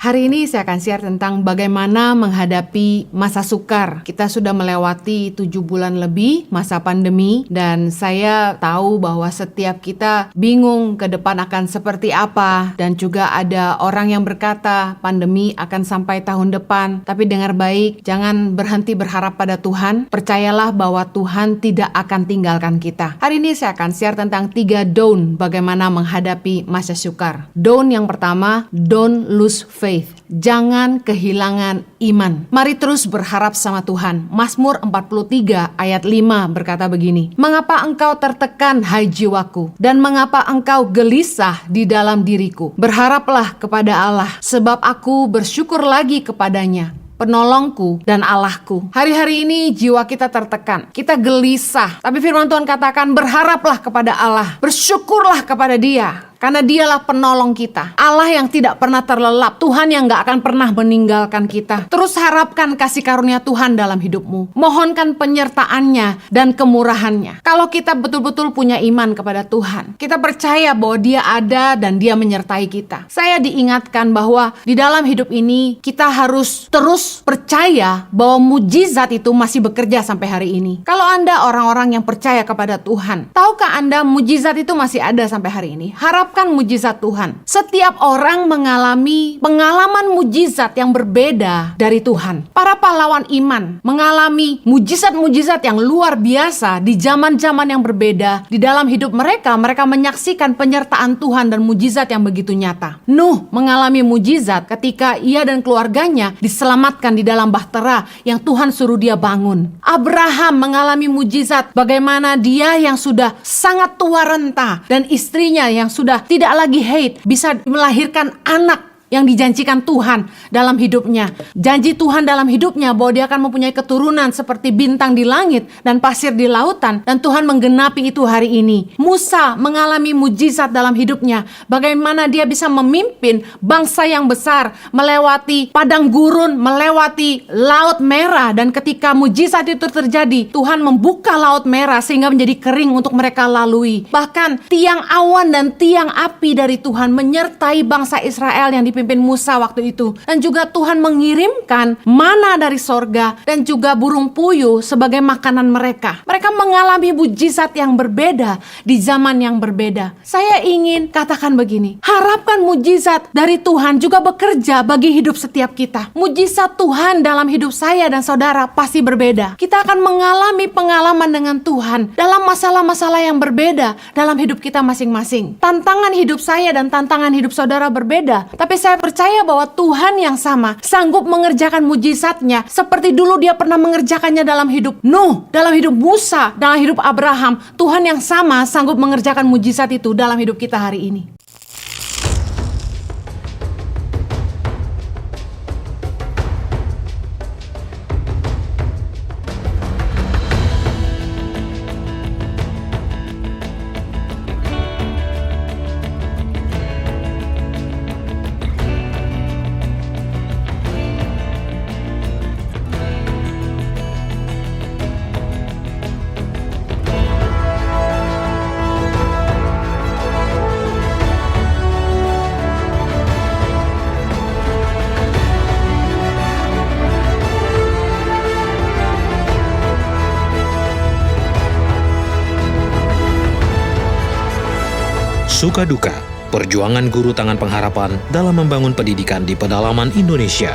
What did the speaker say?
Hari ini saya akan share tentang bagaimana menghadapi masa sukar. Kita sudah melewati 7 bulan lebih masa pandemi dan saya tahu bahwa setiap kita bingung ke depan akan seperti apa, dan juga ada orang yang berkata pandemi akan sampai tahun depan. Tapi dengar baik, jangan berhenti berharap pada Tuhan. Percayalah bahwa Tuhan tidak akan tinggalkan kita. Hari ini saya akan share tentang 3 don't bagaimana menghadapi masa sukar. Don't yang pertama, don't lose faith. Jangan kehilangan iman. Mari terus berharap sama Tuhan. Mazmur 43 ayat 5 berkata begini, "Mengapa engkau tertekan, hai jiwaku? Dan mengapa engkau gelisah di dalam diriku? Berharaplah kepada Allah, sebab aku bersyukur lagi kepadanya, penolongku dan Allahku." Hari-hari ini jiwa kita tertekan, kita gelisah. Tapi firman Tuhan katakan, berharaplah kepada Allah, bersyukurlah kepada Dia. Karena Dialah penolong kita, Allah yang tidak pernah terlelap, Tuhan yang gak akan pernah meninggalkan kita. Terus harapkan kasih karunia Tuhan dalam hidupmu, mohonkan penyertaannya dan kemurahannya. Kalau kita betul-betul punya iman kepada Tuhan, kita percaya bahwa Dia ada dan Dia menyertai kita. Saya diingatkan bahwa di dalam hidup ini kita harus terus percaya bahwa mujizat itu masih bekerja sampai hari ini. Kalau Anda orang-orang yang percaya kepada Tuhan, tahukah Anda mujizat itu masih ada sampai hari ini? Harapkan mujizat Tuhan. Setiap orang mengalami pengalaman mujizat yang berbeda dari Tuhan. Para pahlawan iman mengalami mujizat-mujizat yang luar biasa di zaman-zaman yang berbeda. Di dalam hidup mereka menyaksikan penyertaan Tuhan dan mujizat yang begitu nyata. Nuh mengalami mujizat ketika ia dan keluarganya diselamatkan di dalam bahtera yang Tuhan suruh dia bangun. Abraham mengalami mujizat bagaimana dia yang sudah sangat tua renta dan istrinya yang sudah tidak lagi haid bisa melahirkan anak yang dijanjikan Tuhan dalam hidupnya. Janji Tuhan dalam hidupnya bahwa dia akan mempunyai keturunan seperti bintang di langit dan pasir di lautan, dan Tuhan menggenapi itu hari ini. Musa mengalami mujizat dalam hidupnya, bagaimana dia bisa memimpin bangsa yang besar melewati padang gurun, melewati laut merah, dan ketika mujizat itu terjadi, Tuhan membuka laut merah sehingga menjadi kering untuk mereka lalui. Bahkan tiang awan dan tiang api dari Tuhan menyertai bangsa Israel yang dipimpin Musa waktu itu. Dan juga Tuhan mengirimkan mana dari sorga dan juga burung puyuh sebagai makanan mereka. Mereka mengalami mujizat yang berbeda di zaman yang berbeda. Saya ingin katakan begini, harapkan mujizat dari Tuhan juga bekerja bagi hidup setiap kita. Mujizat Tuhan dalam hidup saya dan saudara pasti berbeda. Kita akan mengalami pengalaman dengan Tuhan dalam masalah-masalah yang berbeda dalam hidup kita masing-masing. Tantangan hidup saya dan tantangan hidup saudara berbeda, tapi saya percaya bahwa Tuhan yang sama sanggup mengerjakan mujizatnya seperti dulu dia pernah mengerjakannya dalam hidup Nuh, dalam hidup Musa, dalam hidup Abraham. Tuhan yang sama sanggup mengerjakan mujizat itu dalam hidup kita hari ini. Suka duka, perjuangan guru tangan pengharapan dalam membangun pendidikan di pedalaman Indonesia.